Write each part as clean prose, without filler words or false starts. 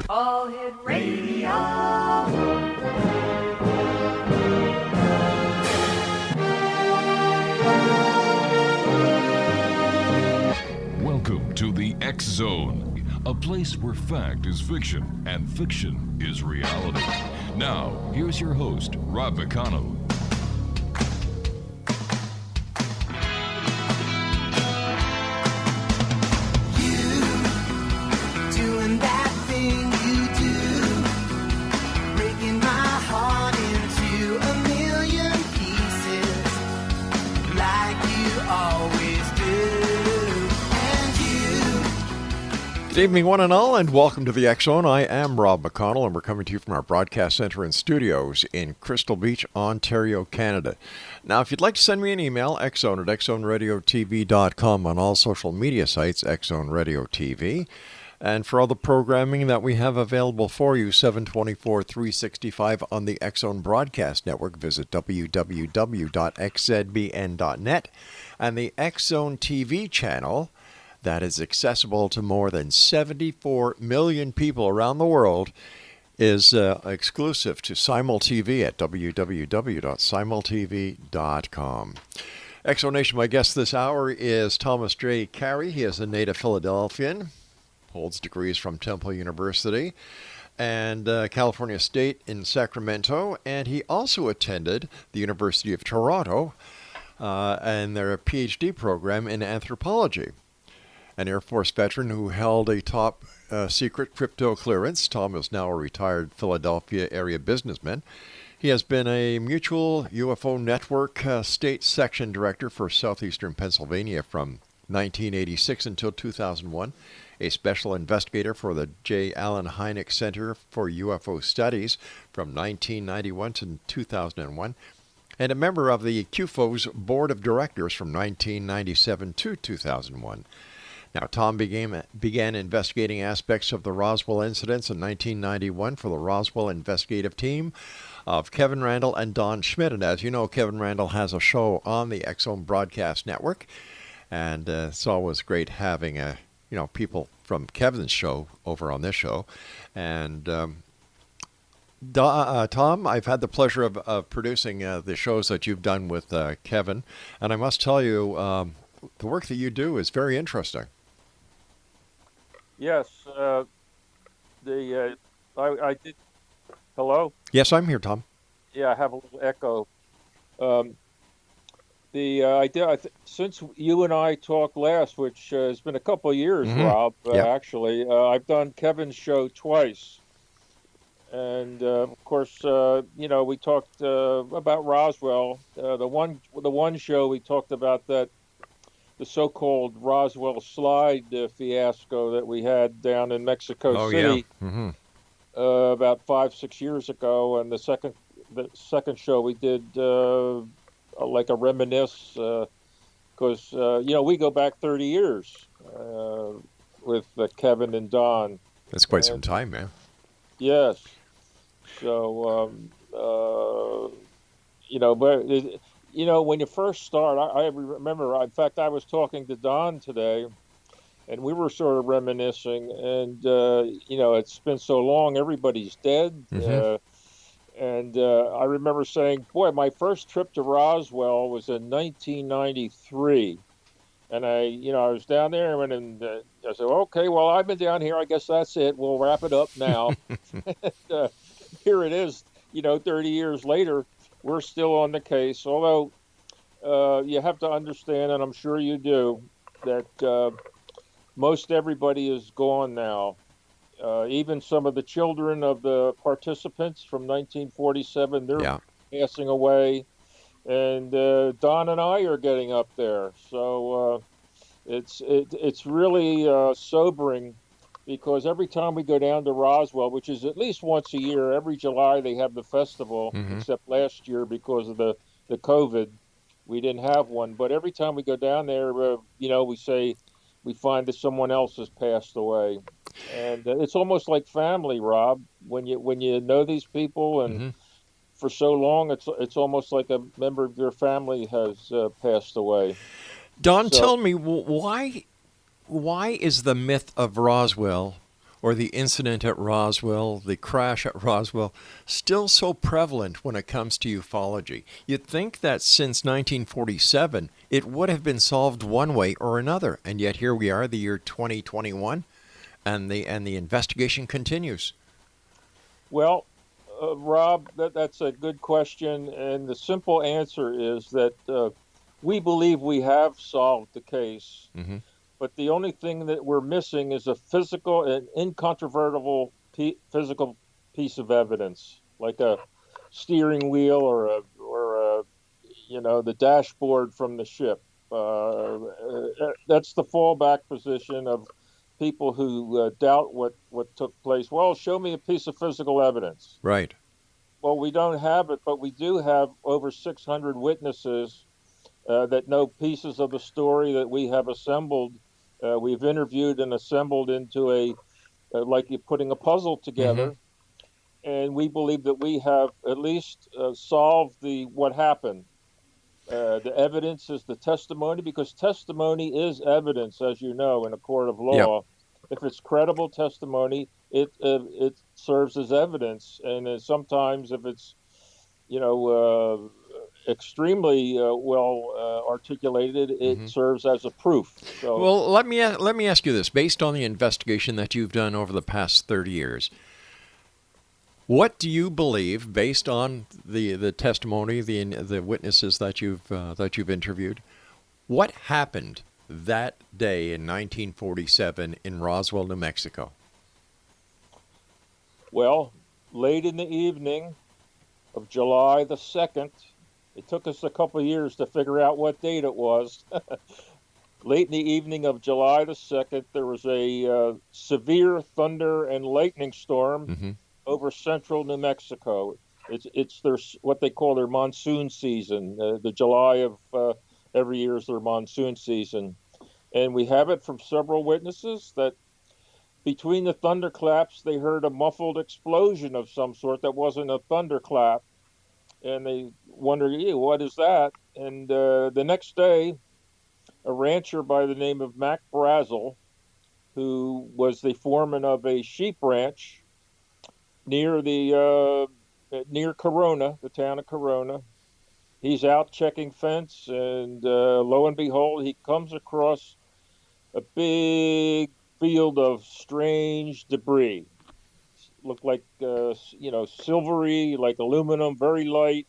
All Hit Radio. Welcome to the X Zone, a place where fact is fiction and fiction is reality. Now, here's your host, Rob McConnell. Good evening, one and all, and welcome to the X Zone. I am Rob McConnell, and we're coming to you from our broadcast center and studios in Crystal Beach, Ontario, Canada. Now, if you'd like to send me an email, xzone at xzoneradiotv.com, on all social media sites, Xzone Radio TV. And for all the programming that we have available for you, 724, 365 on the X Zone Broadcast Network, visit www.xzbn.net, and the X Zone TV channel that is accessible to more than 74 million people around the world is exclusive to Simul TV at www.simultv.com. Exonation, my guest this hour is Thomas J. CAREY. He is a native Philadelphian, holds degrees from Temple University and California State in Sacramento, and he also attended the University of Toronto and their PhD program in anthropology. An Air Force veteran who held a top secret crypto clearance, Tom is now a retired Philadelphia area businessman. He has been a Mutual UFO Network state section director for southeastern Pennsylvania from 1986 until 2001, a special investigator for the J. Allen Hynek Center for UFO Studies from 1991 to 2001, and a member of the CUFO's Board of Directors from 1997 to 2001. Now, Tom began investigating aspects of the Roswell incidents in 1991 for the Roswell investigative team of Kevin Randle and Don Schmidt. And as you know, Kevin Randle has a show on the X Zone Broadcast Network, and it's always great having people from Kevin's show over on this show. And Tom, I've had the pleasure of producing the shows that you've done with Kevin, and I must tell you, the work that you do is very interesting. Yes, I did. Hello? Yes, I'm here, Tom. Yeah, I have a little echo. Since you and I talked last, which has been a couple of years, Rob, actually, I've done Kevin's show twice. And, of course, we talked about Roswell. The one show we talked about the so-called Roswell slide fiasco that we had down in Mexico City about 5-6 years ago, and the second show we did like a reminisce because we go back 30 years with Kevin and Don. That's quite some time, man. Yes. So when you first start, I remember, in fact, I was talking to Don today, and we were sort of reminiscing, and, it's been so long, everybody's dead. And I remember saying, boy, my first trip to Roswell was in 1993. And I was down there, and I said, okay, well, I've been down here. I guess that's it. We'll wrap it up now. And, here it is, 30 years later. We're still on the case, although you have to understand, and I'm sure you do, that most everybody is gone now. Even some of the children of the participants from 1947, they're passing away. And Don and I are getting up there. So it's really sobering, because every time we go down to Roswell, which is at least once a year, every July they have the festival, except last year because of the COVID, we didn't have one. But every time we go down there, we say we find that someone else has passed away. And it's almost like family, Rob, when you know these people and for so long, it's almost like a member of your family has passed away. Don, tell me, why is the myth of Roswell or the incident at Roswell, the crash at Roswell, still so prevalent when it comes to ufology? You'd think that since 1947, it would have been solved one way or another, and yet here we are, the year 2021, and the investigation continues. Well, Rob, that's a good question, and the simple answer is that we believe we have solved the case, Mm-hmm. but the only thing that we're missing is a physical and incontrovertible physical piece of evidence, like a steering wheel or the dashboard from the ship. That's the fallback position of people who doubt what took place. Well, show me a piece of physical evidence. Right. Well, we don't have it, but we do have over 600 witnesses that know pieces of the story that we have assembled. We've interviewed and assembled into like you're putting a puzzle Mm-hmm. together. And we believe that we have at least solved what happened. The evidence is the testimony, because testimony is evidence, as you know, in a court of Yep. law. If it's credible testimony, it serves as evidence, and sometimes if it's extremely well articulated, it Mm-hmm. serves as a proof. So, Well, let me ask you this: based on the investigation that you've done over the past 30 years, what do you believe, based on the testimony, the witnesses that you've interviewed, what happened that day in 1947 in Roswell, New Mexico? well, late in the evening of July the 2nd, it took us a couple of years to figure out what date it was. Late in the evening of July the 2nd, there was a severe thunder and lightning storm Mm-hmm. over central New Mexico. It's their what they call their monsoon season. The July of every year is their monsoon season, and we have it from several witnesses that between the thunderclaps they heard a muffled explosion of some sort that wasn't a thunderclap, and they wondered, what is that? And the next day, a rancher by the name of Mac Brazel, who was the foreman of a sheep ranch near Corona, the town of Corona. He's out checking fence, and lo and behold, he comes across a big field of strange debris. Looked like silvery, like aluminum, very light,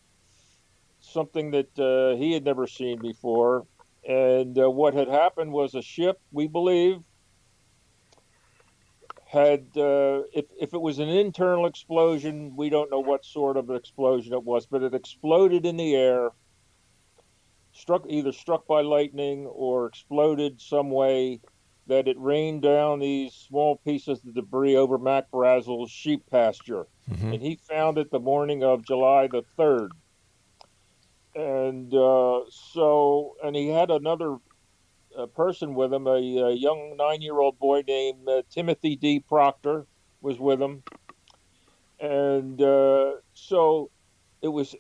something that he had never seen before. And what had happened was a ship, we believe, had if it was an internal explosion, we don't know what sort of explosion it was, but it exploded in the air, struck by lightning or exploded some way that it rained down these small pieces of debris over Mac Brazel's sheep pasture. Mm-hmm. And he found it the morning of July the 3rd. And and he had another person with him, a young 9-year-old boy named Timothy D. Proctor was with him. And so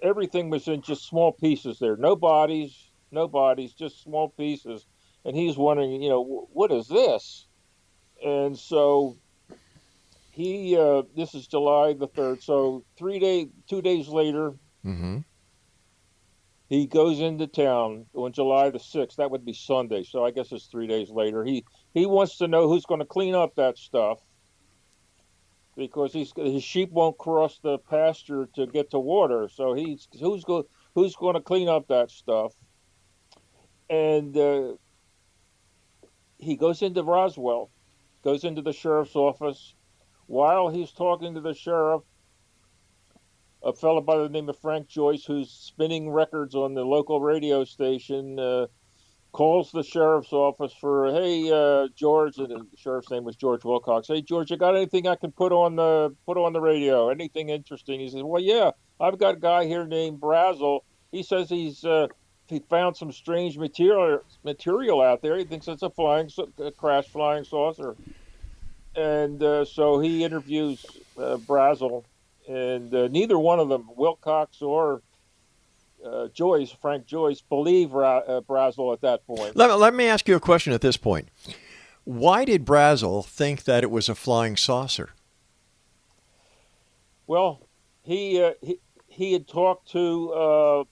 everything was in just small pieces there. No bodies, just small pieces. And he's wondering, what is this? And so this is July the 3rd. So 2 days later, Mm-hmm. he goes into town on July the 6th. That would be Sunday. So I guess it's 3 days later. He wants to know who's going to clean up that stuff, because his sheep won't cross the pasture to get to water. So who's going to clean up that stuff? And he goes into Roswell, goes into the sheriff's office. While he's talking to the sheriff, a fellow by the name of Frank Joyce, who's spinning records on the local radio station, calls the sheriff's office for, hey, George, and the sheriff's name was George Wilcox. Hey, George, you got anything I can put on the radio? Anything interesting? He says, well, yeah, I've got a guy here named Brazel. He says he found some strange material out there. He thinks it's a crashed flying saucer. And so he interviews Brazel, and neither one of them, Wilcox or Frank Joyce, believe Brazel at that point. Let me ask you a question at this point. Why did Brazel think that it was a flying saucer? Well, he had talked to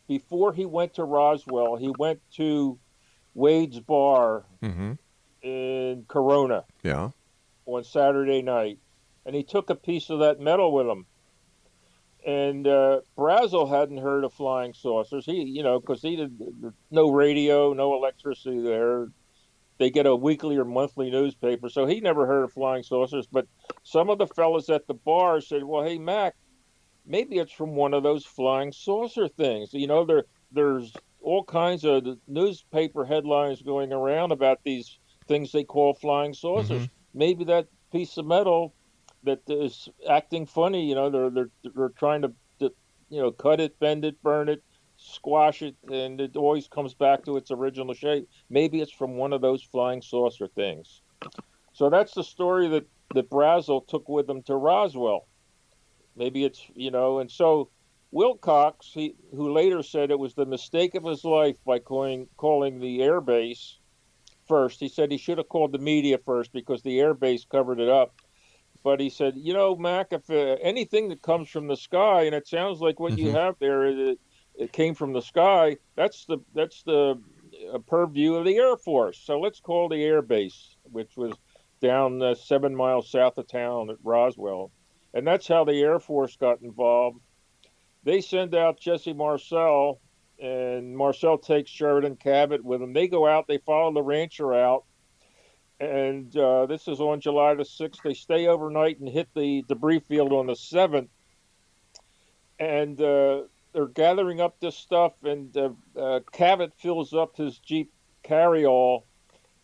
before he went to Roswell. He went to Wade's bar Mm-hmm. in Corona Yeah. on Saturday night, and he took a piece of that metal with him. And Brazel hadn't heard of flying saucers. Because he did no radio, no electricity there. They get a weekly or monthly newspaper, so he never heard of flying saucers. But some of the fellas at the bar said, "Well, hey Mac, maybe it's from one of those flying saucer things." There's all kinds of newspaper headlines going around about these things they call flying Mm-hmm. saucers. Maybe that piece of metal that is acting funny, they're trying to cut it, bend it, burn it, squash it, and it always comes back to its original shape. Maybe it's from one of those flying saucer things. So that's the story that Brazel took with him to Roswell. Maybe and so Wilcox, who later said it was the mistake of his life by calling the air base first. He said he should have called the media first because the air base covered it up. But he said, Mac, if anything that comes from the sky, and it sounds like what you Mm-hmm. have there, it came from the sky. That's the purview of the Air Force. So let's call the air base, which was down 7 miles south of town at Roswell, and that's how the Air Force got involved. They send out Jesse Marcel, and Marcel takes Sheridan Cabot with him. They go out, they follow the rancher out, and this is on July the 6th. They stay overnight and hit the debris field on the 7th, and they're gathering up this stuff, and Cabot fills up his Jeep carryall,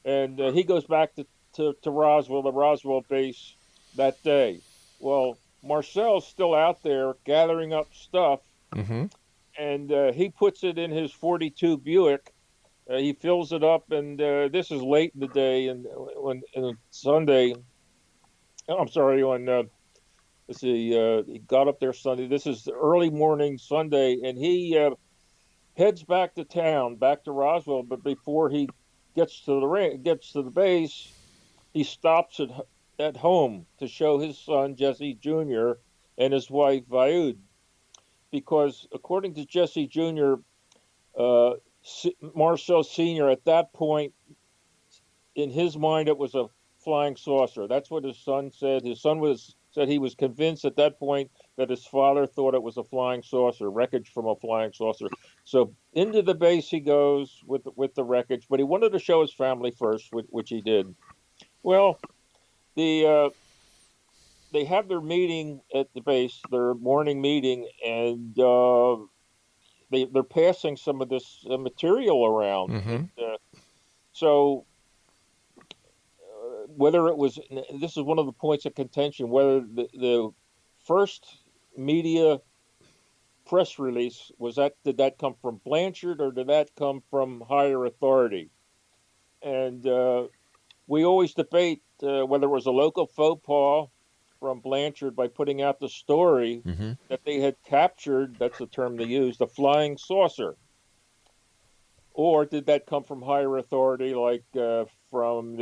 and he goes back to Roswell, the Roswell base, that day. Well, Marcel's still out there gathering up stuff, Mm-hmm. and he puts it in his 42 Buick. He fills it up, and this is late in the day, and on Sunday. I'm sorry, on let's see, he got up there Sunday. This is the early morning Sunday, and he heads back to town, back to Roswell. But before he gets to the base, he stops at home to show his son Jesse Jr. and his wife Viud, because according to Jesse Jr., uh, Marcel Sr. at that point, in his mind, it was a flying saucer. That's what his son said. His son said he was convinced at that point that his father thought it was a flying saucer, wreckage from a flying saucer. So into the base he goes with the wreckage, but he wanted to show his family first, which he did. Well, the they have their meeting at the base, their morning meeting, and they're passing some of this material around. Mm-hmm. And, so whether it was, this is one of the points of contention, whether the first media press release did that come from Blanchard or did that come from higher authority? And we always debate whether it was a local faux pas from Blanchard by putting out the story Mm-hmm. that they had captured, that's the term they used, a flying saucer. Or did that come from higher authority, like from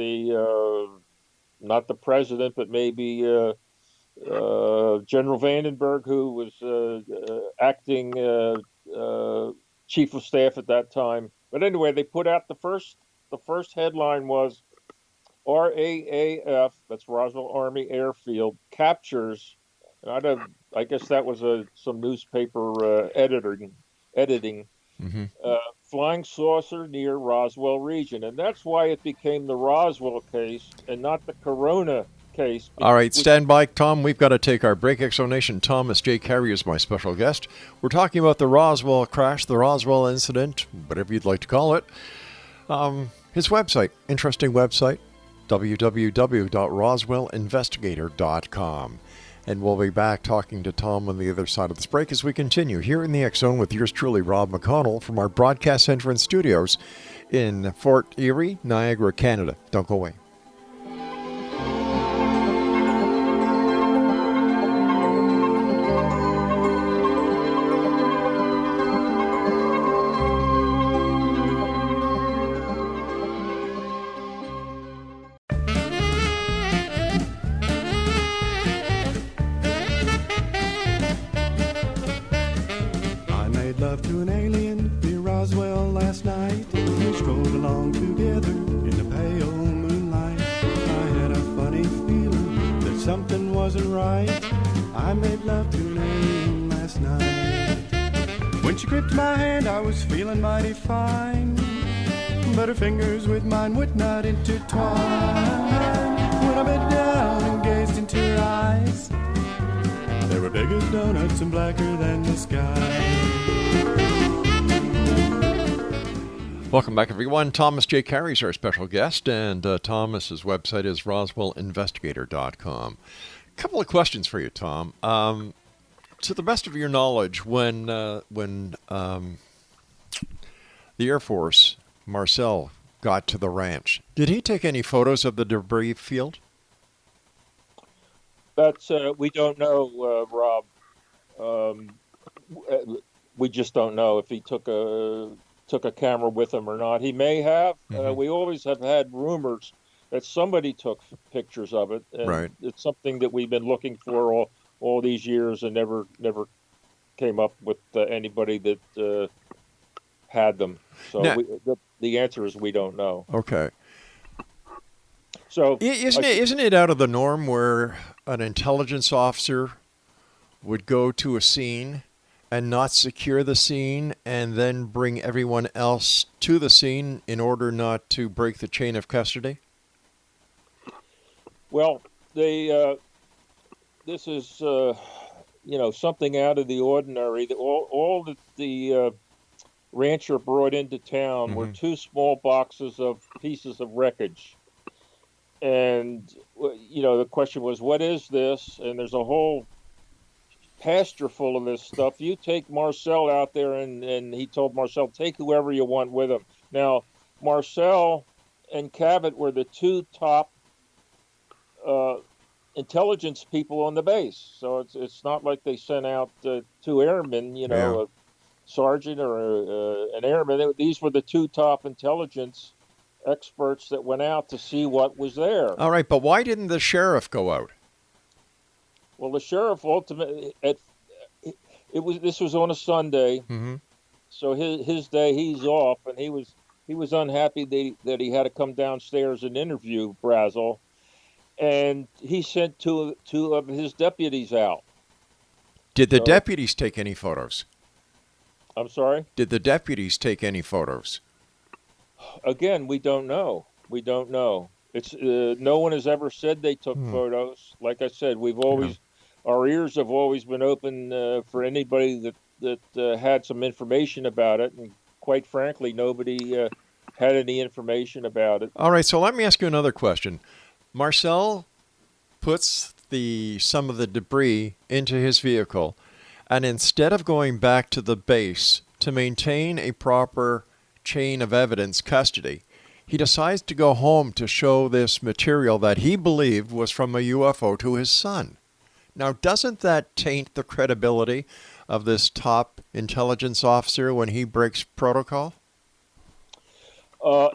not the president, but maybe General Vandenberg, who was acting chief of staff at that time. But anyway, they put out the first headline was RAAF, that's Roswell Army Airfield, captures. And I guess that was some newspaper editing. Mm-hmm. Flying saucer near Roswell region, and that's why it became the Roswell case and not the Corona case. All right, stand by, Tom. We've got to take our break. Exonation. Thomas J. CAREY is my special guest. We're talking about the Roswell crash, the Roswell incident, whatever you'd like to call it. His website, interesting website, www.roswellinvestigator.com. And we'll be back talking to Tom on the other side of this break as we continue here in the X Zone with yours truly, Rob McConnell, from our Broadcast Center and studios in Fort Erie, Niagara, Canada. Don't go away. wasn't right. I made love to an alien last night. When she gripped my hand, I was feeling mighty fine, but her fingers with mine would not intertwine. When I bent down and gazed into her eyes, they were big as donuts and blacker than the sky. Welcome back, everyone. Thomas J. Carey is our special guest, and Thomas's website is roswellinvestigator.com. A couple of questions for you, Tom. To the best of your knowledge, when the Air Force, Marcel, got to the ranch, did he take any photos of the debris field? That's we don't know, Rob. We just don't know if he took a camera with him or not. He may have. We always have had rumors that somebody took pictures of it. And right. It's something that we've been looking for all these years and never came up with anybody that had them. So now, the answer is we don't know. Okay. So isn't it out of the norm where an intelligence officer would go to a scene and not secure the scene and then bring everyone else to the scene in order not to break the chain of custody? Well, this is something out of the ordinary. All that the rancher brought into town were 2 small boxes of pieces of wreckage. And, the question was, what is this? And there's a whole pasture full of this stuff. You take Marcel out there, and he told Marcel, take whoever you want with him. Now, Marcel and Cabot were the 2 top intelligence people on the base. So it's not like they sent out 2 airmen, a sergeant or an airman. These were the 2 top intelligence experts that went out to see what was there. All right, but why didn't the sheriff go out? Well, the sheriff ultimately, this was on a Sunday, so his day he's off, and he was unhappy that he had to come downstairs and interview Brazel, and he sent two of his deputies out. Did the deputies take any photos? I'm sorry? Did the deputies take any photos? Again, we don't know. We don't know. It's no one has ever said they took photos. Like I said, our ears have always been open for anybody that had some information about it, and quite frankly, nobody had any information about it. All right, so let me ask you another question. Marcel puts some of the debris into his vehicle, and instead of going back to the base to maintain a proper chain of evidence custody, he decides to go home to show this material that he believed was from a UFO to his son. Now, doesn't that taint the credibility of this top intelligence officer when he breaks protocol?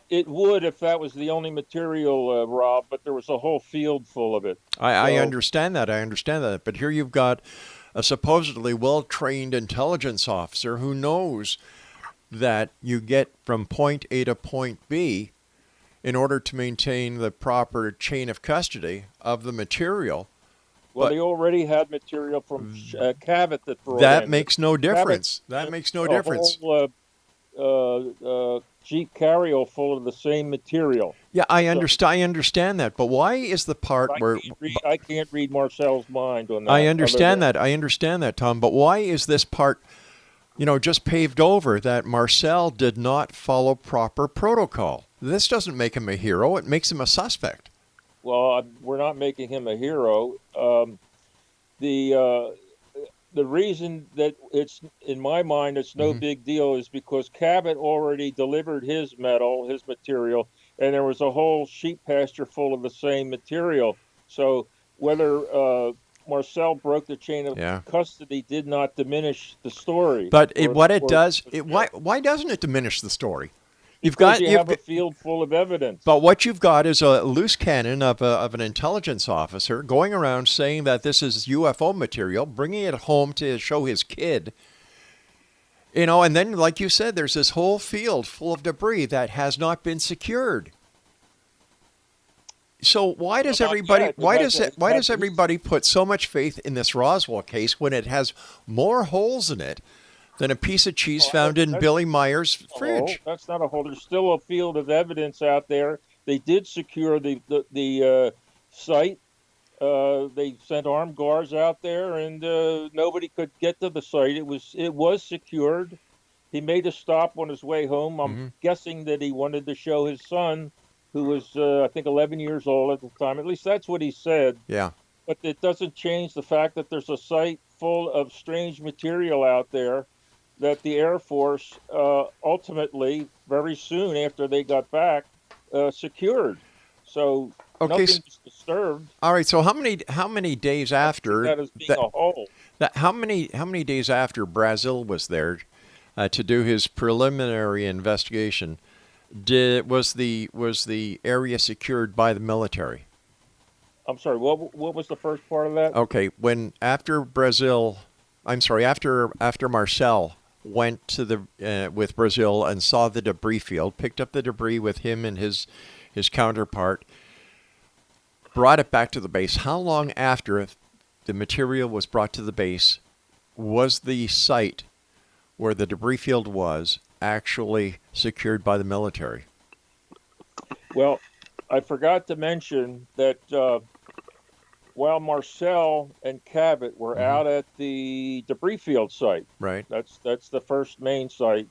It would if that was the only material, Rob, but there was a whole field full of it. I understand that. But here you've got a supposedly well-trained intelligence officer who knows that you get from point A to point B in order to maintain the proper chain of custody of the material. Well, they already had material from Cabot that brought that in. Makes no difference. That makes no difference. Whole Jeep carryall full of the same material. Yeah, I understand that. But why is the part where I can't read Marcel's mind on that? I understand that, Tom. But why is this part, just paved over that Marcel did not follow proper protocol? This doesn't make him a hero. It makes him a suspect. Well, we're not making him a hero. The reason that it's, in my mind, it's no big deal is because Cabot already delivered his material, and there was a whole sheep pasture full of the same material. So whether Marcel broke the chain of custody did not diminish the story. But why doesn't it diminish the story? You have a field full of evidence. But what you've got is a loose cannon of an intelligence officer going around saying that this is UFO material, bringing it home to show his kid. And then, like you said, there's this whole field full of debris that has not been secured. So why does Not everybody yet. why does everybody put so much faith in this Roswell case when it has more holes in it than a piece of cheese found in Billy Meyer's fridge? That's not a hole. There's still a field of evidence out there. They did secure the site. They sent armed guards out there, and nobody could get to the site. It was secured. He made a stop on his way home. I'm guessing that he wanted to show his son, who was I think 11 years old at the time. At least that's what he said. Yeah. But it doesn't change the fact that there's a site full of strange material out there that the Air Force ultimately, very soon after they got back, secured. So nothing was disturbed. All right. So how many days after that as being a whole? How many days after Brazil was there to do his preliminary investigation? Was the area secured by the military? I'm sorry. What was the first part of that? Okay. After Marcel went to the with Brazil and saw the debris field, picked up the debris with him and his counterpart, brought it back to the base. How long after the material was brought to the base was the site where the debris field was actually secured by the military? Well, I forgot to mention that while Marcel and Cabot were out at the debris field site, right? That's the first main site.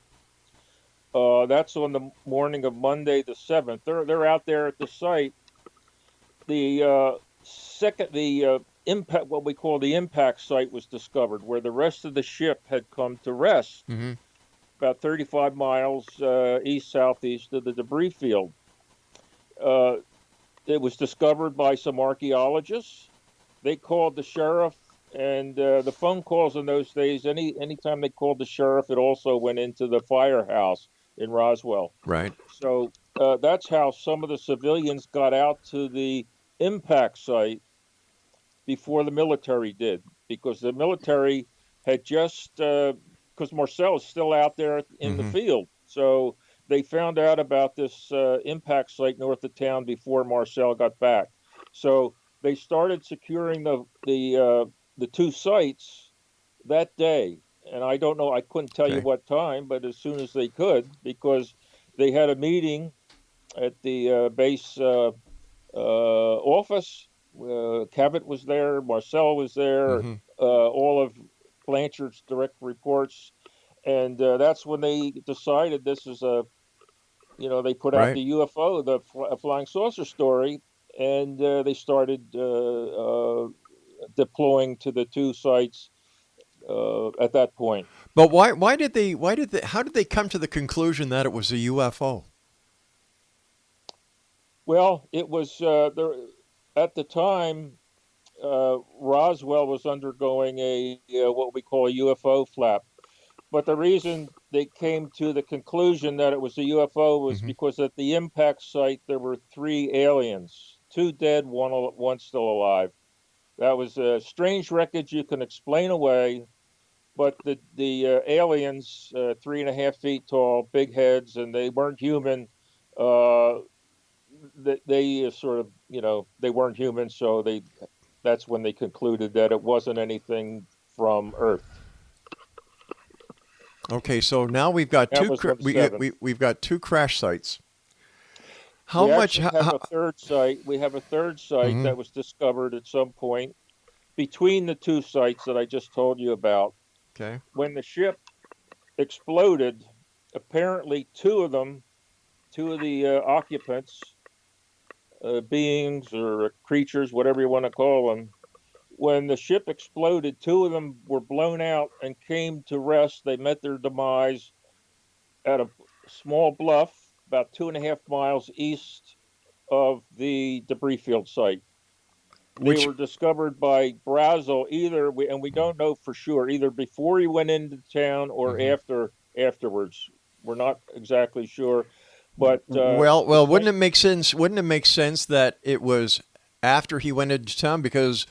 That's on the morning of Monday the 7th. They're out there at the site. The impact, what we call the impact site, was discovered, where the rest of the ship had come to rest, about 35 miles east-southeast of the debris field. It was discovered by some archaeologists. They called the sheriff, and the phone calls in those days, anytime they called the sheriff, it also went into the firehouse in Roswell. Right. So that's how some of the civilians got out to the impact site before the military did, because the military had just, because Marcel is still out there in the field. So they found out about this impact site north of town before Marcel got back. So they started securing the two sites that day. And I don't know, I couldn't tell you what time, but as soon as they could, because they had a meeting at the base office. Cabot was there, Marcel was there, all of Blanchard's direct reports. And that's when they decided this is they put out the UFO, the flying saucer story, and they started deploying to the two sites at that point. But how did they come to the conclusion that it was a UFO? Well, it was there at the time. Roswell was undergoing a what we call a UFO flap, but the reason they came to the conclusion that it was a UFO was because at the impact site there were 3 aliens, 2 dead, one still alive. That was a strange wreckage you can explain away, but the aliens, 3.5 feet tall, big heads, and they weren't human. They sort of, they weren't human, so that's when they concluded that it wasn't anything from Earth. Okay, so now we've got we've got 2 crash sites. We have a third site. We have a third site that was discovered at some point between the 2 sites that I just told you about. Okay. When the ship exploded, apparently 2 of the occupants, beings or creatures, whatever you want to call them, when the ship exploded, 2 of them were blown out and came to rest. They met their demise at a small bluff about 2.5 miles east of the debris field site. They were discovered by Brazil and we don't know for sure, either before he went into town or afterwards. We're not exactly sure. But wouldn't it make sense? Wouldn't it make sense that it was after he went into town? Because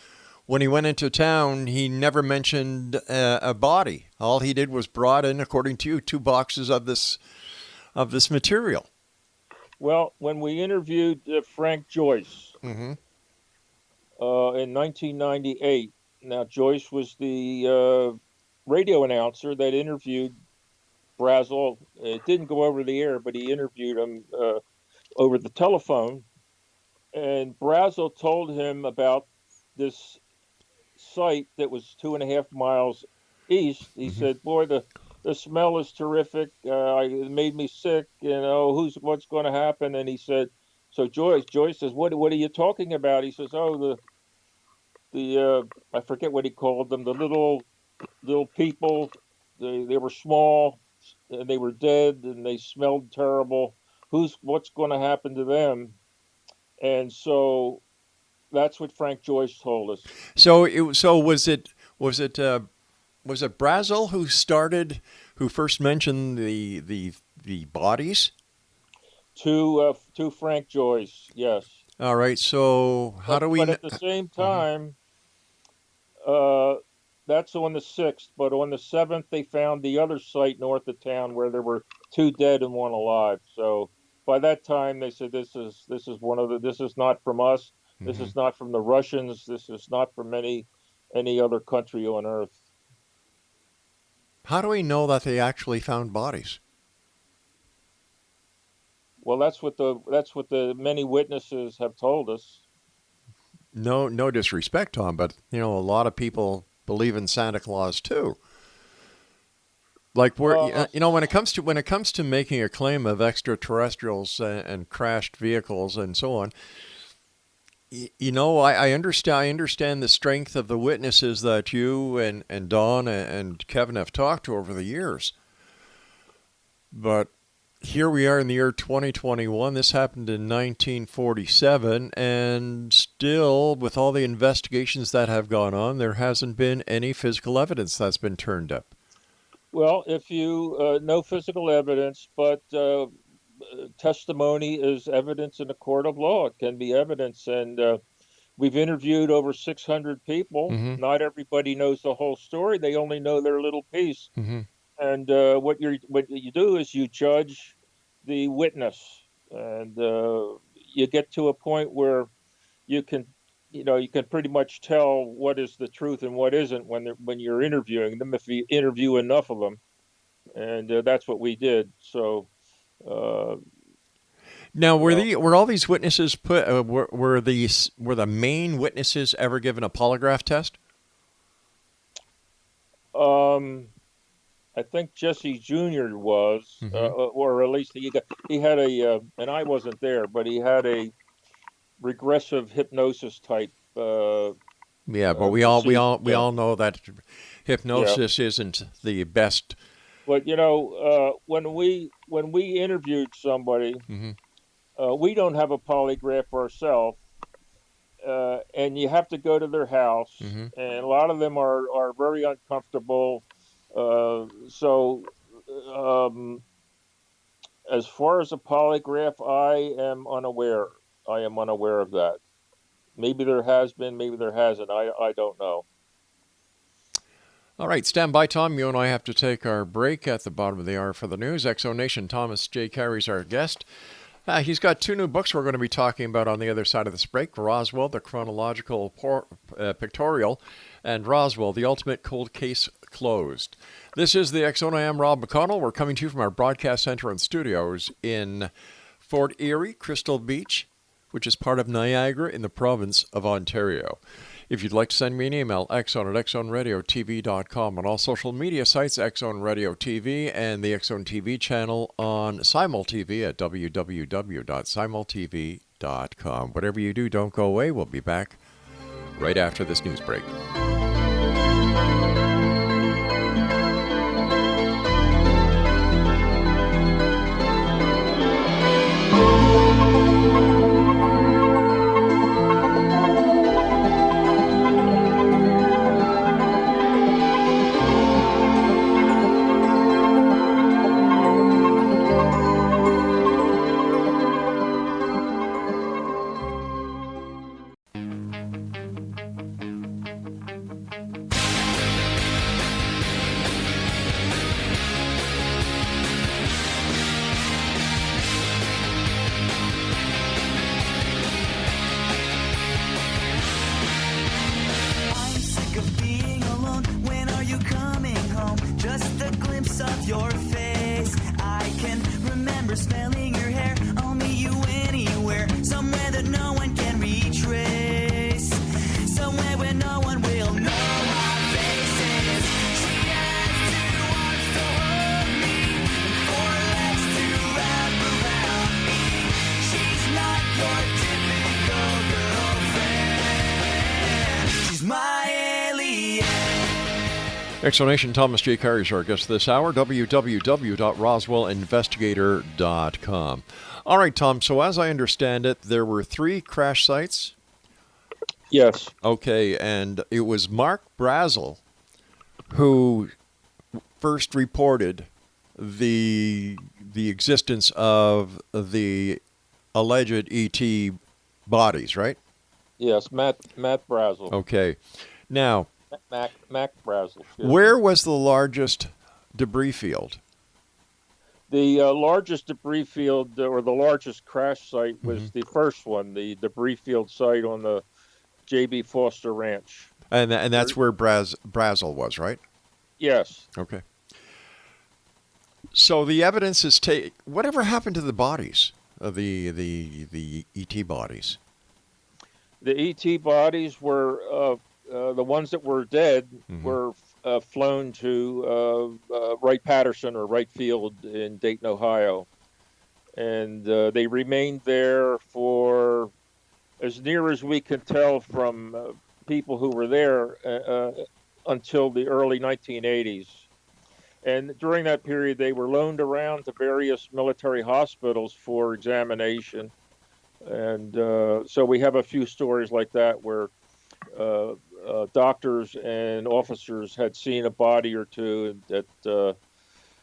when he went into town, he never mentioned a body. All he did was brought in, according to you, 2 boxes of this material. Well, when we interviewed Frank Joyce, in 1998. Now, Joyce was the radio announcer that interviewed Brazel. It didn't go over the air, but he interviewed him over the telephone. And Brazel told him about this site that was 2.5 miles east. He said, "Boy, the smell is terrific. It made me sick. What's going to happen?" And he said, so Joyce says, "What are you talking about?" He says, "Oh, the I forget what he called them, the little people. They were small, and they were dead, and they smelled terrible. What's going to happen to them?" And so that's what Frank Joyce told us. So was it Brazel who first mentioned the bodies? To Frank Joyce, yes. All right. So how do we? But at the same time, that's on the 6th. But on the 7th, they found the other site north of town where there were 2 dead and 1 alive. So by that time, they said this is not from us. This is not from the Russians. This is not from any other country on Earth. How do we know that they actually found bodies? Well, that's what the many witnesses have told us. No disrespect, Tom, but a lot of people believe in Santa Claus too. Like when it comes to making a claim of extraterrestrials and crashed vehicles and so on, I understand the strength of the witnesses that you and Don and Kevin have talked to over the years. But here we are in the year 2021. This happened in 1947, and still, with all the investigations that have gone on, there hasn't been any physical evidence that's been turned up. Well, if you no physical evidence, but testimony is evidence in a court of law. It can be evidence, and we've interviewed over 600 people. Not everybody knows the whole story; they only know their little piece. And what you do is you judge the witness, and you get to a point where you can pretty much tell what is the truth and what isn't when you're interviewing them, if you interview enough of them, and that's what we did. So. Now, were all these witnesses were the main witnesses ever given a polygraph test? I think Jesse Jr. was, or at least he had a, and I wasn't there, but he had a regressive hypnosis type. Yeah, but we all know that hypnosis isn't the best. But when we interviewed somebody, we don't have a polygraph ourselves, and you have to go to their house, and a lot of them are very uncomfortable. So as far as a polygraph, I am unaware of that. Maybe there has been, maybe there hasn't. I don't know. All right, stand by, Tom. You and I have to take our break at the bottom of the hour for the news. Exo-Nation, Thomas J. Carey's our guest. He's got 2 new books we're going to be talking about on the other side of this break. Roswell, the Chronological Pictorial, and Roswell, the Ultimate Cold Case Closed. This is the X-Zone. I am Rob McConnell. We're coming to you from our broadcast center and studios in Fort Erie, Crystal Beach, which is part of Niagara in the province of Ontario. If you'd like to send me an email, xzone@xzoneradiotv.com. On all social media sites, X-Zone Radio TV, and the X-Zone TV channel on SimulTV at www.simultv.com. Whatever you do, don't go away. We'll be back right after this news break. Explanation, Thomas J. Carey is our guest this hour, www.roswellinvestigator.com. All right, Tom, so as I understand it, there were 3 crash sites. Yes. Okay, and it was Mark Brazel who first reported the existence of the alleged ET bodies, right? Yes, Matt Brazel. Okay. Now, Mac Brazel. where was the largest debris field? The largest debris field, or the largest crash site, was the first one, the debris field site on the J.B. Foster Ranch. And that's where Brazel was, right? Yes. Okay. So the evidence is whatever happened to the bodies of the ET bodies? The ET bodies were the ones that were dead were flown to Wright-Patterson or Wright Field in Dayton, Ohio. And they remained there for, as near as we can tell from people who were there, until the early 1980s. And during that period, they were loaned around to various military hospitals for examination. And so we have a few stories like that where doctors and officers had seen a body or two at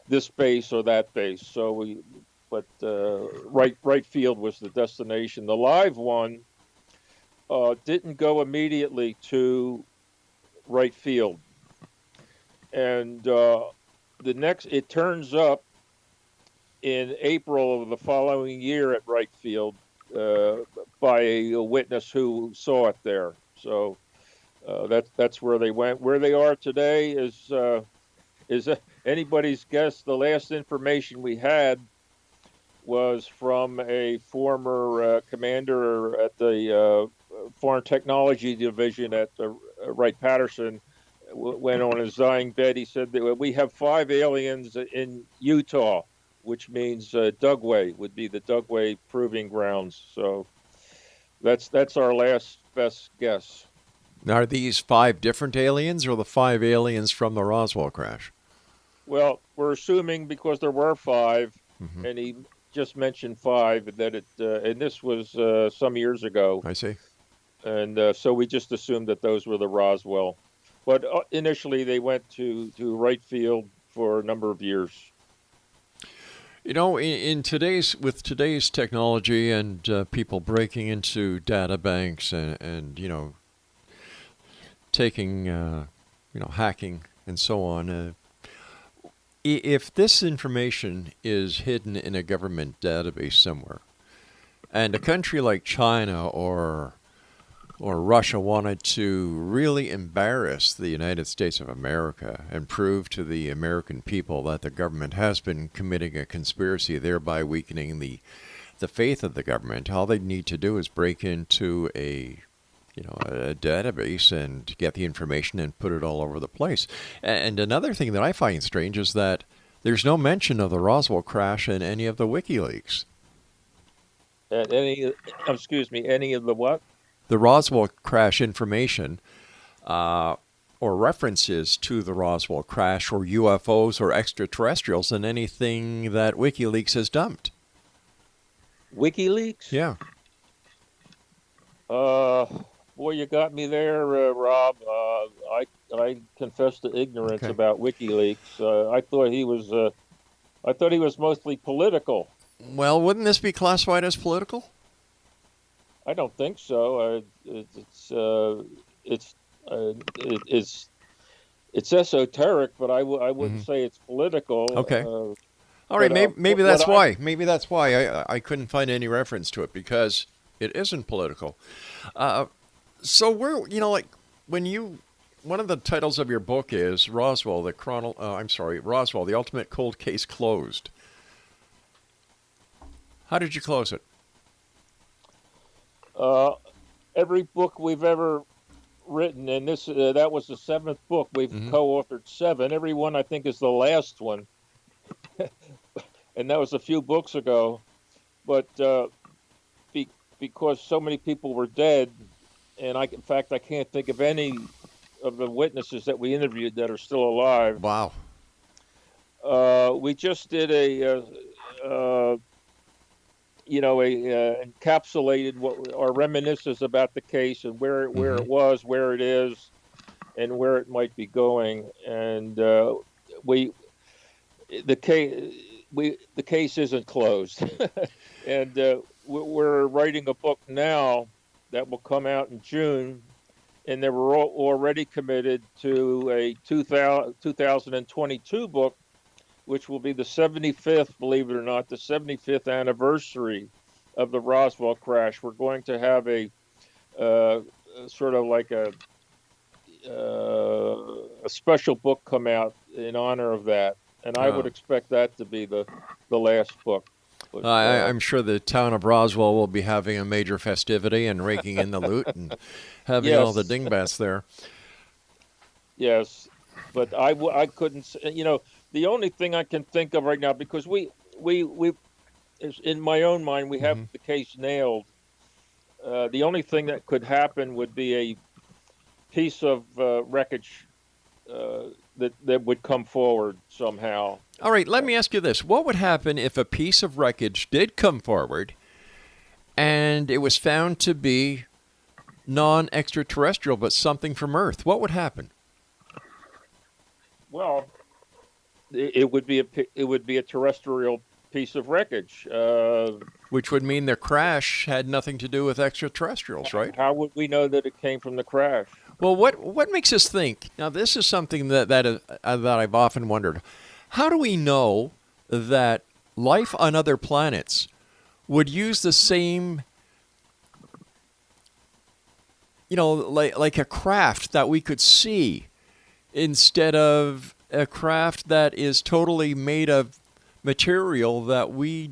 this base or that base. So Wright Field was the destination. The live one didn't go immediately to Wright Field, and it turns up in April of the following year at Wright Field by a witness who saw it there. So that's where they went. Where they are today is anybody's guess. The last information we had was from a former commander at the Foreign Technology Division at Wright-Patterson. When on his dying bed, he said that we have 5 aliens in Utah, which means Dugway would be the Dugway proving grounds. So that's our last best guess. Now, are these 5 different aliens or the 5 aliens from the Roswell crash? Well, we're assuming because there were 5, and he just mentioned 5, that and this was some years ago. I see. And so we just assumed that those were the Roswell. But initially, they went to Wright Field for a number of years. You know, with today's technology and people breaking into data banks and taking hacking and so on, if this information is hidden in a government database somewhere, and a country like China or Russia wanted to really embarrass the United States of America and prove to the American people that the government has been committing a conspiracy, thereby weakening the faith of the government, all they need to do is break into a database and get the information and put it all over the place. And another thing that I find strange is that there's no mention of the Roswell crash in any of the WikiLeaks. Any of the what? The Roswell crash information or references to the Roswell crash or UFOs or extraterrestrials in anything that WikiLeaks has dumped. WikiLeaks? Yeah. Boy, you got me there, Rob. I confess to ignorance about WikiLeaks. I thought he was mostly political. Well, wouldn't this be classified as political? I don't think so. It's esoteric, but I wouldn't say it's political. Okay. All right. Maybe that's why. Maybe that's why I couldn't find any reference to it, because it isn't political. So one of the titles of your book is Roswell, Roswell, the Ultimate Cold Case Closed. How did you close it? Every book we've ever written, and that was the 7th book. We've co-authored 7. Every one, I think, is the last one. And that was a few books ago. But because so many people were dead, and I can't think of any of the witnesses that we interviewed that are still alive. Wow. We just did encapsulated what our reminiscences about the case and where it was, where it is, and where it might be going. And the case isn't closed, and we're writing a book now that will come out in June, and they were already committed to a 2022 book, which will be the 75th, believe it or not, the 75th anniversary of the Roswell crash. We're going to have a sort of like a special book come out in honor of that, and I would expect that to be the last book. But, I'm sure the town of Roswell will be having a major festivity and raking in the loot and having all the dingbats there. Yes, but I couldn't. The only thing I can think of right now, because we in my own mind we have the case nailed. The only thing that could happen would be a piece of wreckage that would come forward somehow. All right, let me ask you this. What would happen if a piece of wreckage did come forward and it was found to be non-extraterrestrial but something from Earth? What would happen? Well, it would be a terrestrial piece of wreckage. Which would mean their crash had nothing to do with extraterrestrials, right? How would we know that it came from the crash? Well, what makes us think? Now, this is something that I've often wondered. How do we know that life on other planets would use the same, like a craft that we could see instead of a craft that is totally made of material that we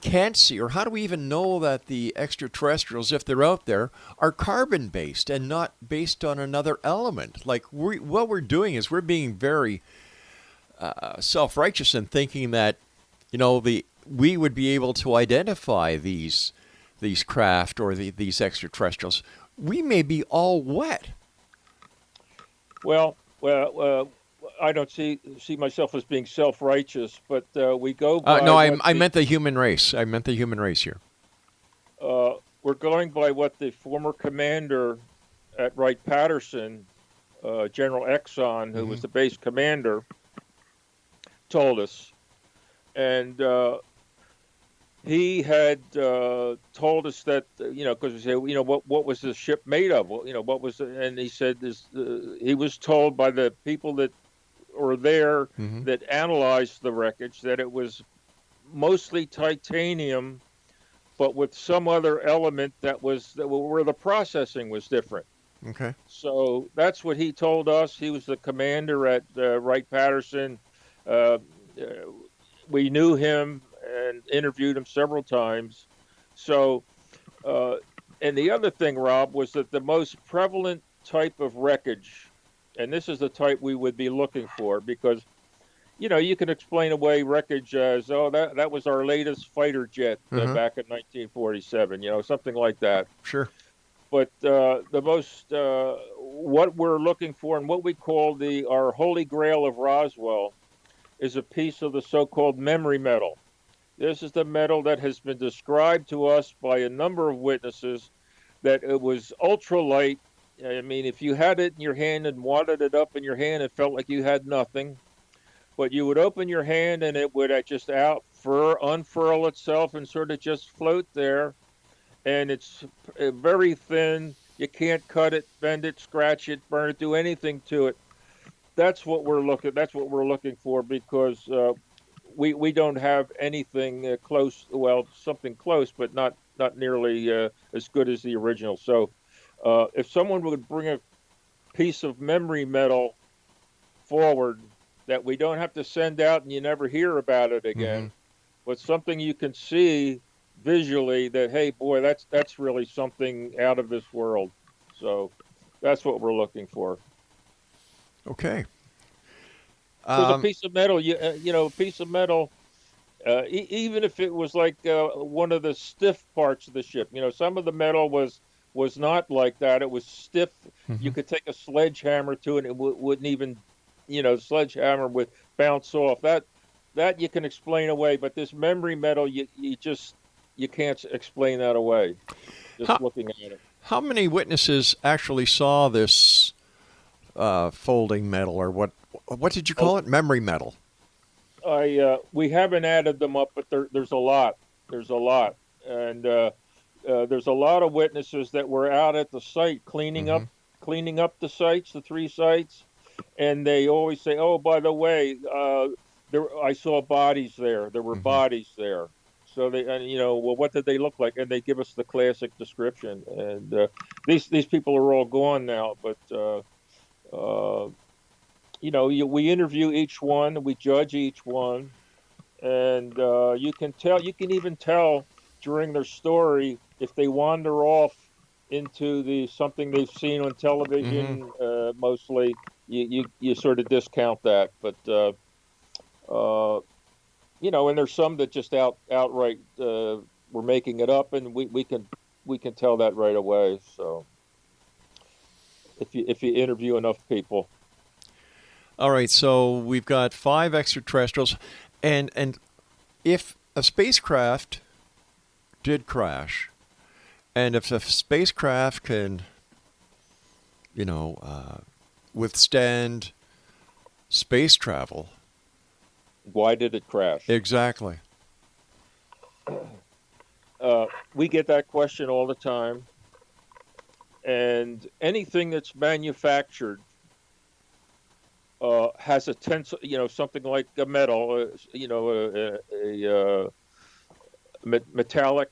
can't see? Or how do we even know that the extraterrestrials, if they're out there, are carbon-based and not based on another element? Like, what we're doing is we're being very self-righteous in thinking that, we would be able to identify these craft or these extraterrestrials. We may be all wet. Well, I don't see myself as being self-righteous, but we go by. No, I meant the human race. I meant the human race here. We're going by what the former commander at Wright-Patterson, General Exxon, who was the base commander, told us, and he had told us that because we said what was the ship made of? Well, what was it? And he said he was told by the people that were there that analyzed the wreckage that it was mostly titanium, but with some other element where the processing was different. Okay. So that's what he told us. He was the commander at Wright-Patterson. We knew him and interviewed him several times. So, and the other thing, Rob, was that the most prevalent type of wreckage, and this is the type we would be looking for, because, you can explain away wreckage as, that was our latest fighter jet back in 1947, something like that. Sure. But the most, what we're looking for and what we call our holy grail of Roswell is a piece of the so-called memory metal. This is the metal that has been described to us by a number of witnesses that it was ultralight. I mean, if you had it in your hand and wadded it up in your hand, it felt like you had nothing. But you would open your hand and it would just unfurl itself and sort of just float there. And it's very thin. You can't cut it, bend it, scratch it, burn it, do anything to it. That's what we're looking for, because we don't have anything close. Well, something close, but not nearly as good as the original. So, if someone would bring a piece of memory metal forward that we don't have to send out and you never hear about it again, but something you can see visually that, hey, boy, that's really something out of this world. So, that's what we're looking for. Okay. Because a piece of metal, a piece of metal, even if it was like one of the stiff parts of the ship, some of the metal was was not like that. It was stiff. Mm-hmm. You could take a sledgehammer to it, and it wouldn't even, sledgehammer would bounce off. That you can explain away, but this memory metal, you can't explain that away. Just looking at it. How many witnesses actually saw this folding metal, or what did you call it? Memory metal. We haven't added them up, but there's a lot. There's a lot, and there's a lot of witnesses that were out at the site cleaning up the sites, the 3 sites, and they always say, "Oh, by the way, I saw bodies there. There were bodies there." So they, well, what did they look like? And they give us the classic description. And these people are all gone now, but we interview each one, we judge each one, and you can even tell during their story if they wander off into something they've seen on television. Mostly, you sort of discount that, but and there's some that just outright were making it up, and we can tell that right away. So if you interview enough people. All right, so we've got 5 extraterrestrials, and if a spacecraft did crash, and if a spacecraft can, withstand space travel, why did it crash? Exactly. We get that question all the time, and anything that's manufactured has a tensile, something like a metal, a metallic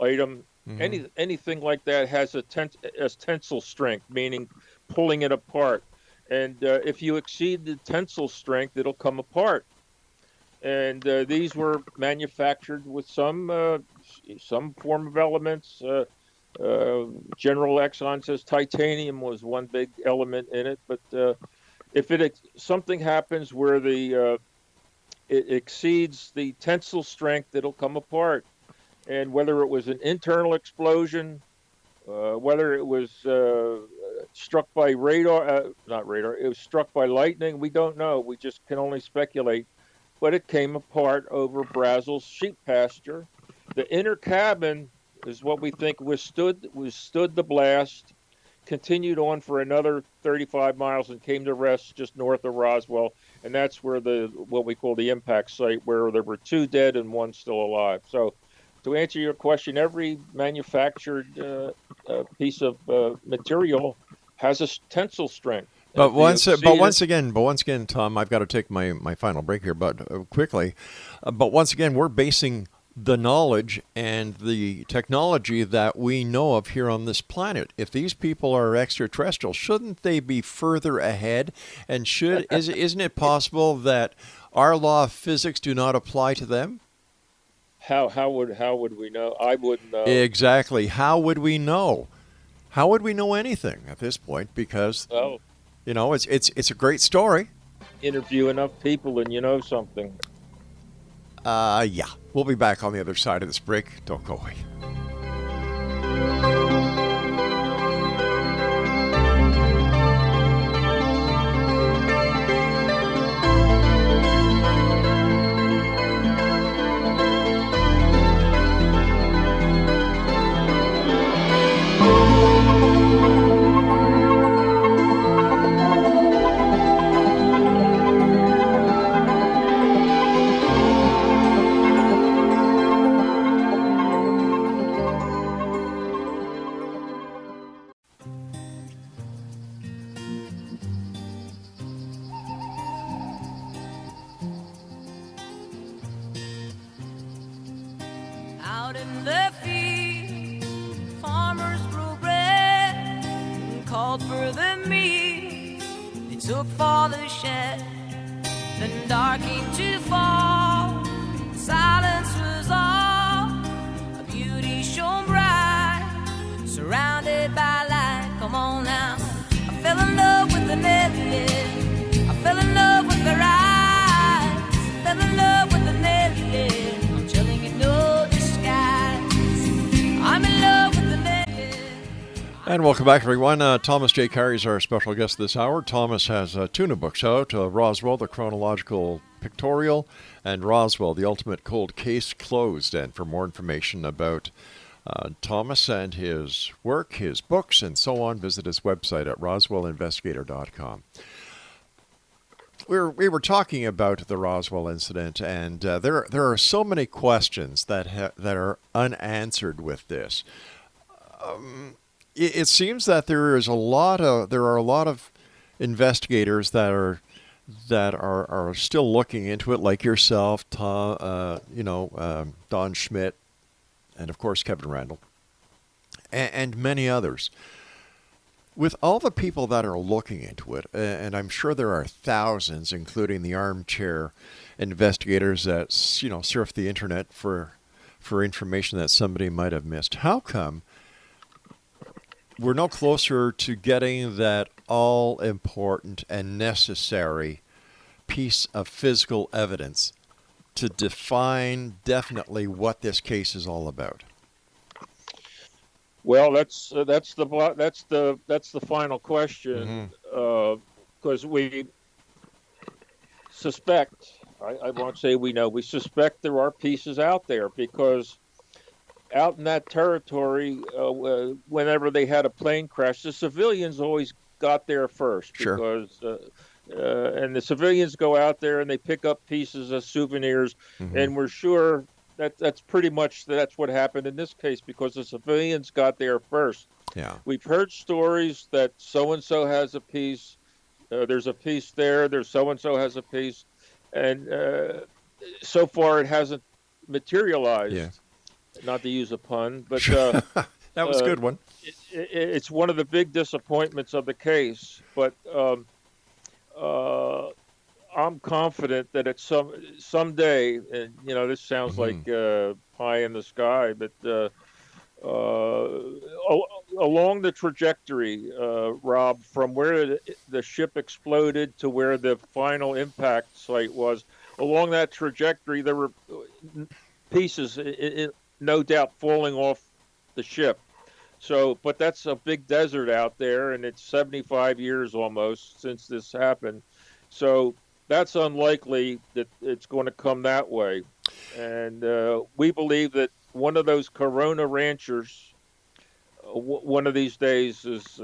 item. Anything like that has a tensile strength, meaning pulling it apart. And if you exceed the tensile strength, it'll come apart. And these were manufactured with some form of elements. General Exxon says titanium was one big element in it, but if something happens where it exceeds the tensile strength, it'll come apart. And whether it was an internal explosion, whether it was struck by not radar, it was struck by lightning, we don't know. We just can only speculate. But it came apart over Brazel's sheep pasture. The inner cabin is what we think withstood the blast, continued on for another 35 miles and came to rest just north of Roswell. And that's where what we call the impact site, where there were 2 dead and 1 still alive. So to answer your question, every manufactured piece of material has a tensile strength. But once again, Tom, I've got to take my final break here, but quickly. But once again, we're basing the knowledge and the technology that we know of here on this planet. If these people are extraterrestrial, shouldn't they be further ahead? And isn't it possible that our law of physics do not apply to them? How would we know? I wouldn't know. Exactly. How would we know? How would we know anything at this point? Because it's a great story. Interview enough people and you know something. Yeah. We'll be back on the other side of this break. Don't go away. Out in the field, farmers grew bread and called for the meat. They took for the shed. Then dark came to fall. Silence was all. A beauty shone bright, surrounded by light. Come on now. I fell in love with the Nelly. I fell in love with her eyes. Fell in love with the Nelly. I'm telling you no disguise. I'm in love with the Nelly. And welcome back, everyone. Thomas J. Carey is our special guest this hour. Thomas has two new books out, Roswell, the Chronological Pictorial, and Roswell, the Ultimate Cold Case Closed. And for more information about Thomas and his work, his books, and so on, visit his website at roswellinvestigator.com. We were talking about the Roswell incident, and there are so many questions that are unanswered with this. It seems that there are a lot of investigators that are still looking into it, like yourself, Tom, Don Schmidt, and of course Kevin Randall, and many others. With all the people that are looking into it, and I'm sure there are thousands, including the armchair investigators that surf the internet for information that somebody might have missed. How come we're no closer to getting that all-important and necessary piece of physical evidence to define definitely what this case is all about? Well, that's the final question, because we suspect. I won't say we know. We suspect there are pieces out there, because out in that territory, whenever they had a plane crash, the civilians always got there first. Sure. Because and the civilians go out there and they pick up pieces of souvenirs, and we're sure that's pretty much what happened in this case, because the civilians got there first. Yeah. We've heard stories that so-and-so has a piece, there's a piece there, there's so-and-so has a piece, and so far it hasn't materialized. Yeah. Not to use a pun, but that was a good one. It's one of the big disappointments of the case, but I'm confident that at someday, and this sounds like pie in the sky, but along the trajectory, Rob, from where the ship exploded to where the final impact site was, along that trajectory, there were pieces, no doubt, falling off the ship. So, but that's a big desert out there, and it's 75 years almost since this happened. So that's unlikely that it's going to come that way. And we believe that one of those Corona ranchers, one of these days, is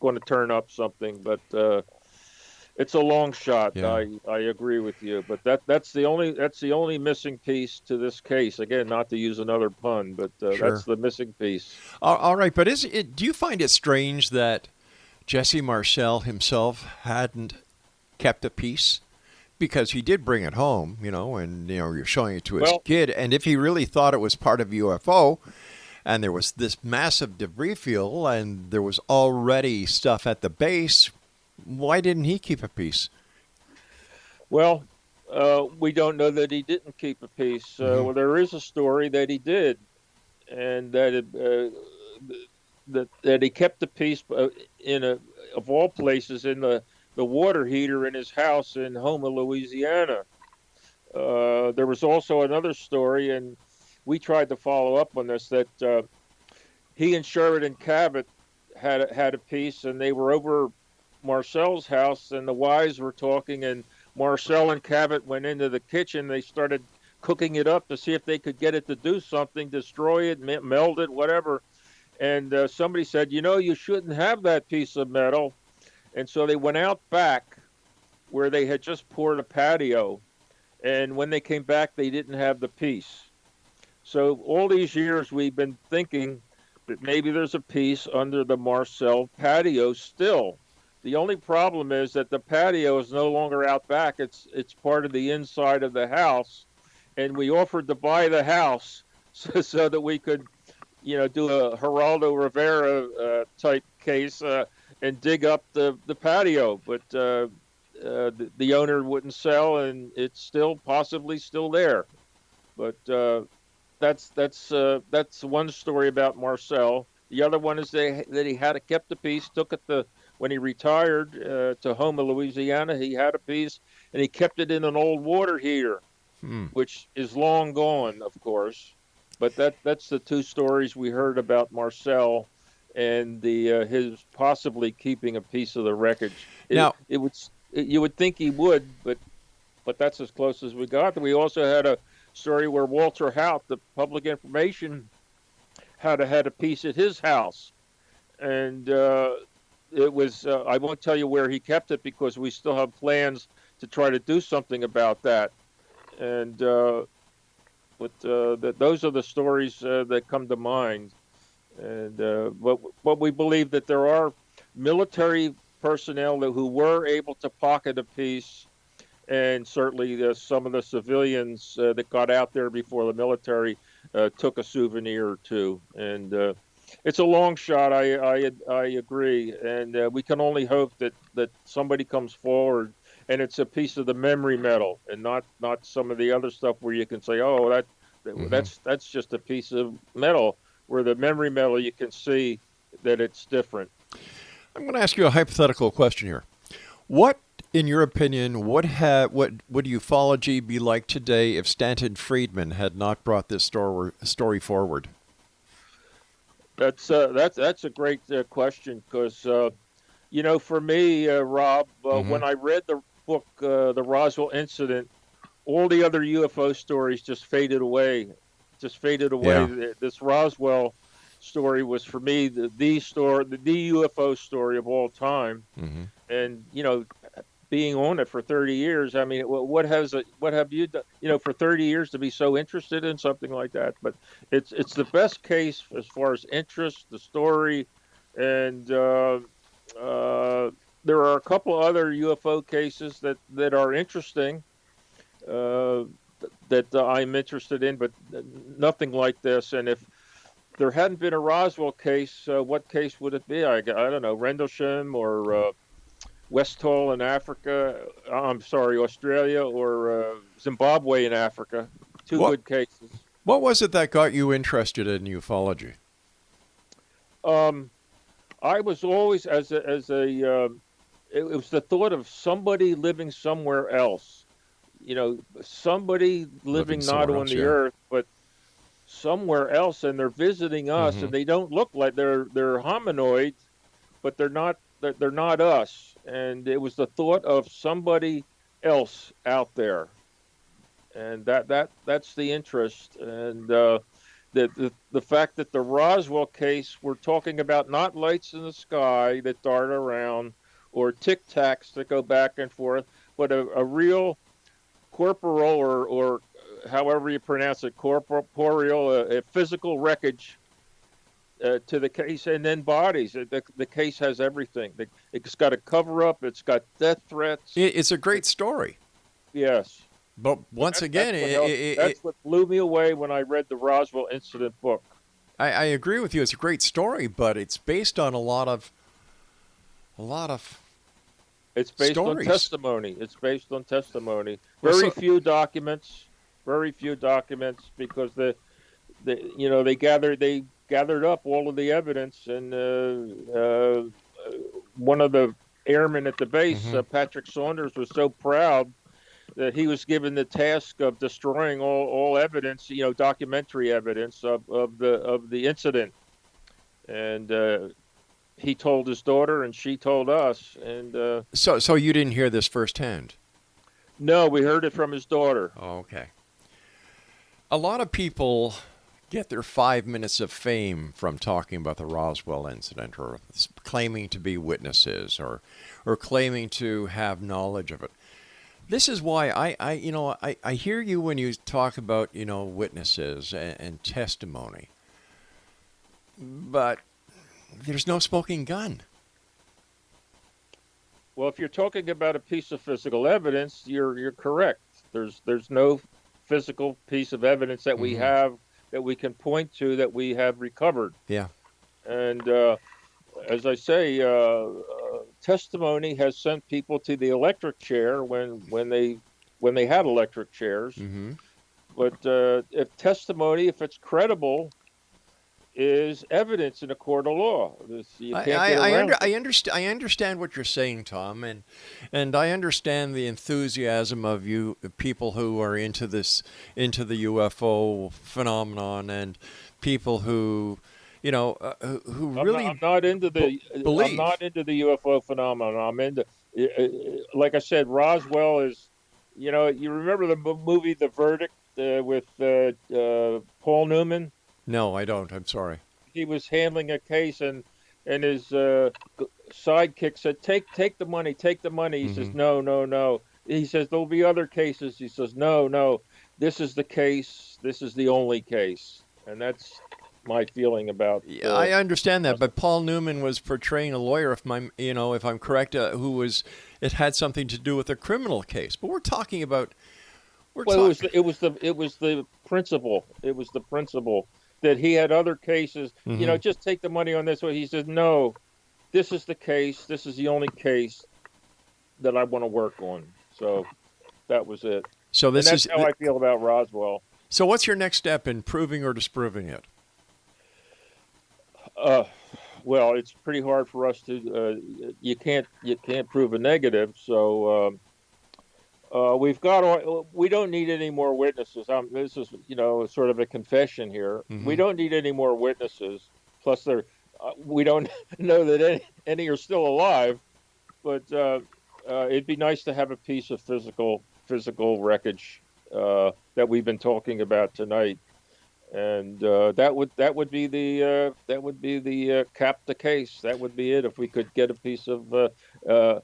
going to turn up something. But it's a long shot. Yeah. I agree with you. But that's the only missing piece to this case. Again, not to use another pun, but sure. That's the missing piece. All right. But do you find it strange that Jesse Marcel himself hadn't kept a piece? Because he did bring it home, and you're showing it to his kid. And if he really thought it was part of UFO, and there was this massive debris field, and there was already stuff at the base, why didn't he keep a piece? Well, we don't know that he didn't keep a piece. Well, there is a story that he did, and that he kept the piece of all places, in the water heater in his house in Houma, Louisiana. There was also another story, and we tried to follow up on this, that he and Sheridan Cabot had a piece, and they were over Marcel's house, and the wives were talking, and Marcel and Cabot went into the kitchen. They started cooking it up to see if they could get it to do something, destroy it, meld it, whatever. And somebody said, you shouldn't have that piece of metal. And so they went out back where they had just poured a patio. And when they came back, they didn't have the piece. So all these years we've been thinking that maybe there's a piece under the Marcel patio still. The only problem is that the patio is no longer out back. It's part of the inside of the house. And we offered to buy the house so that we could, do a Geraldo Rivera type case and dig up the patio. But the owner wouldn't sell, and it's still possibly still there. But that's one story about Marcel. The other one is that he had kept the piece, took it when he retired to Houma, Louisiana. He had a piece, and he kept it in an old water heater, which is long gone, of course. But that's the two stories we heard about Marcel. and the his possibly keeping a piece of the wreckage. Now, You would think he would, but that's as close as we got. We also had a story where Walter Hout, the public information, had a piece at his house, and it was I won't tell you where he kept it because we still have plans to try to do something about that. And those are the stories that come to mind. And but we believe that there are military personnel who were able to pocket a piece, and certainly some of the civilians that got out there before the military took a souvenir or two. And it's a long shot. I agree, and we can only hope that somebody comes forward and it's a piece of the memory metal and not some of the other stuff where you can say, oh, that's just a piece of metal. Where the memory metal, you can see that it's different. I'm going to ask you a hypothetical question here. What, in your opinion, would ufology be like today if Stanton Friedman had not brought this story forward? That's a great question because for me, Rob, when I read the book, The Roswell Incident, all the other UFO stories just faded away. Yeah. This Roswell story was for me the UFO story of all time. Mm-hmm. And being on it for 30 years, I mean, what have you done? For 30 years to be so interested in something like that. But it's the best case as far as interest, the story, and there are a couple other UFO cases that are interesting. That I'm interested in, but nothing like this. And if there hadn't been a Roswell case, what case would it be? I don't know, Rendlesham or Westall in Africa. I'm sorry, Australia or Zimbabwe in Africa. Two good cases. What was it that got you interested in ufology? I was always it was the thought of somebody living somewhere else. Somebody living not on the earth, but somewhere else, and they're visiting us, and they don't look like they're hominoids, but they're not us. And it was the thought of somebody else out there, and that's the interest. And the fact that the Roswell case, we're talking about not lights in the sky that dart around or tic tacs that go back and forth, but a real corporal or however you pronounce it, corporeal, a physical wreckage to the case, and then bodies. The case has everything. It's got a cover up. It's got death threats. It's a great story. Yes. But once again, that's what blew me away when I read the Roswell Incident book. I agree with you. It's a great story, but it's based on a lot of It's based stories. on testimony. It's based on testimony. Very few documents because they gathered up all of the evidence, and one of the airmen at the base, Patrick Saunders, was so proud that he was given the task of destroying all evidence, documentary evidence of the incident, and he told his daughter, and she told us. And so you didn't hear this firsthand? No, we heard it from his daughter. Oh, okay. A lot of people get their 5 minutes of fame from talking about the Roswell incident, or claiming to be witnesses, or claiming to have knowledge of it. This is why I hear you when you talk about witnesses and testimony, but there's no smoking gun. Well, if you're talking about a piece of physical evidence, you're correct. There's no physical piece of evidence that we have that we can point to that we have recovered. Yeah. And as I say, testimony has sent people to the electric chair when they had electric chairs. Mm-hmm. But if testimony, if it's credible, is evidence in a court of law. I understand what you're saying, Tom, and I understand the enthusiasm of you people who are into the UFO phenomenon, and people who who really I'm not into the I'm believe. not into the UFO phenomenon. I'm into, like I said, Roswell is, you remember the movie The Verdict with Paul Newman? No, I don't. I'm sorry. He was handling a case, and his sidekick said, take the money, take the money. He Hmm. says, no, no, no. He says, there'll be other cases. He says, no, no, this is the case. This is the only case. And that's my feeling about Yeah, I understand that, Roswell. but Paul Newman was portraying a lawyer, if I'm correct, who was it had something to do with a criminal case. But we're Well, talking. it was the principle. It was the principle that he had other cases. Hmm. Just take the money on this one. He says, no, this is the case. This is the only case that I want to work on. So that was it. So And this that's is how I feel about Roswell. so. What's your next step in proving or disproving it? Uh, well, it's pretty hard for us to. You can't prove a negative. So we've got. We don't need any more witnesses. This is sort of a confession here. We Hmm. don't need any more witnesses. Plus, we don't know that any are still alive. But it'd be nice to have a piece of physical wreckage that we've been talking about tonight, and that would be the cap the case. That would be it if we could get a piece of uh,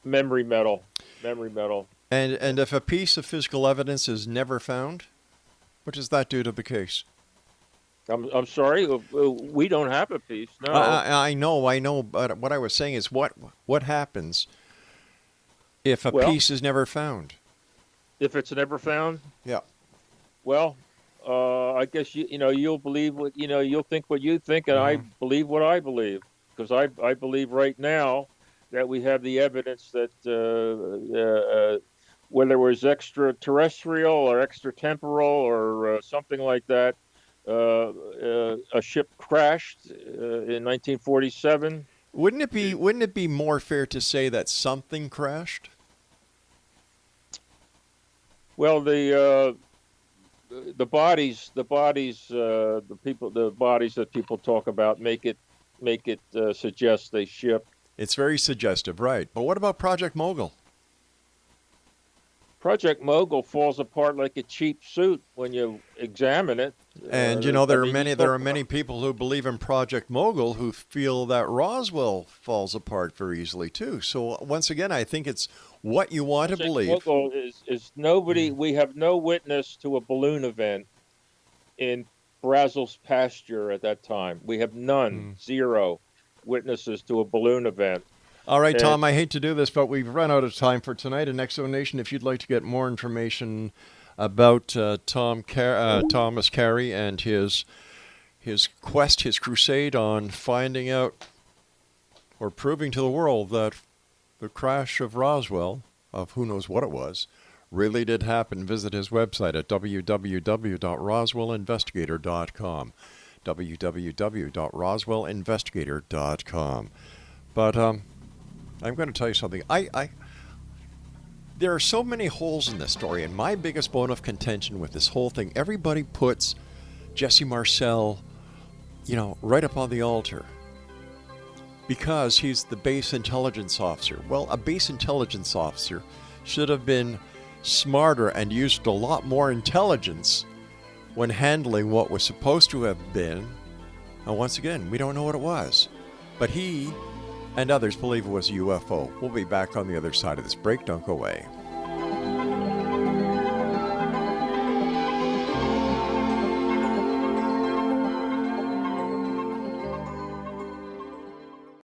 memory metal. Memory metal. And if a piece of physical evidence is never found, what does that do to the case? I'm sorry, we don't have a piece. No. I know, but what I was saying is what happens if a Well, piece is never found? if it's never found, Yeah. well, I guess you'll believe what you'll think what you think, and I Hmm. believe what I believe, because I believe right now that we have the evidence that whether it was extraterrestrial or extratemporal or something like that, a ship crashed in 1947. Wouldn't it be more fair to say that something crashed? Well, the bodies that people talk about make it suggest a ship. It's very suggestive, right? But what about Project Mogul? Project Mogul falls apart like a cheap suit when you examine it. And I there are mean, you many people who believe in Project Mogul who feel that Roswell falls apart very easily too. So once again, I think it's what you want to Project believe. Mogul is nobody. Mm. We have no witness to a balloon event in Brazil's pasture at that time. We have none, Mm. zero witnesses to a balloon event. All right, And Tom, I hate to do this, but we've run out of time for tonight. And Exonation, if you'd like to get more information about Thomas Carey and his quest, his crusade on finding out or proving to the world that the crash of Roswell, of who knows what it was, really did happen, visit his website at www.roswellinvestigator.com. www.roswellinvestigator.com. But I'm going to tell you something. There are so many holes in this story, and my biggest bone of contention with this whole thing, everybody puts Jesse Marcel, right up on the altar because he's the base intelligence officer. Well, a base intelligence officer should have been smarter and used a lot more intelligence when handling what was supposed to have been. And once again, we don't know what it was. But he and others believe it was a UFO. We'll be back on the other side of this break. Don't go away.